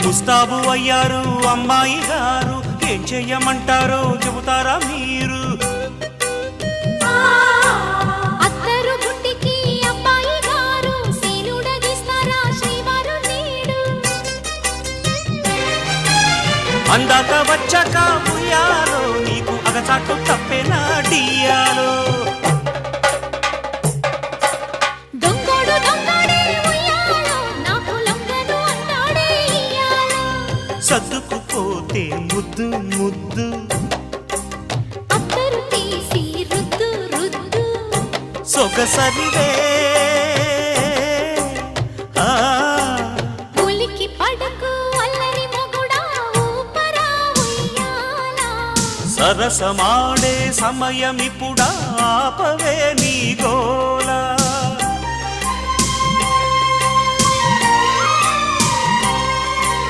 ముస్తాబు అయ్యారు అమ్మాయి గారు, ఏం చెయ్యమంటారో చెబుతారా మీరు? అత్తరు గుట్టికి అబ్బాయి గారు సీలుడగిస్తారా శ్రీవారు నీడు? అందాక వచ్చాక ఉయ్యాలో నీకు అగచాటు తప్పేనా డియాలో? దొంగోడు దొంగడే ఉయ్యాలో నాకు లొంగను అన్నాడే ఇయ్యాలో. సర్దుకుపోతే ముద్దు ముద్దు అత్తరు తీసి రుద్దు రుద్దు సొగసరివే ఉలికి పడకు అల్లరి మొగుడా ఊపరా ఉయ్యాలా. సరసమాడే సమయమిప్పుడా, ఆపవే నీ గోల.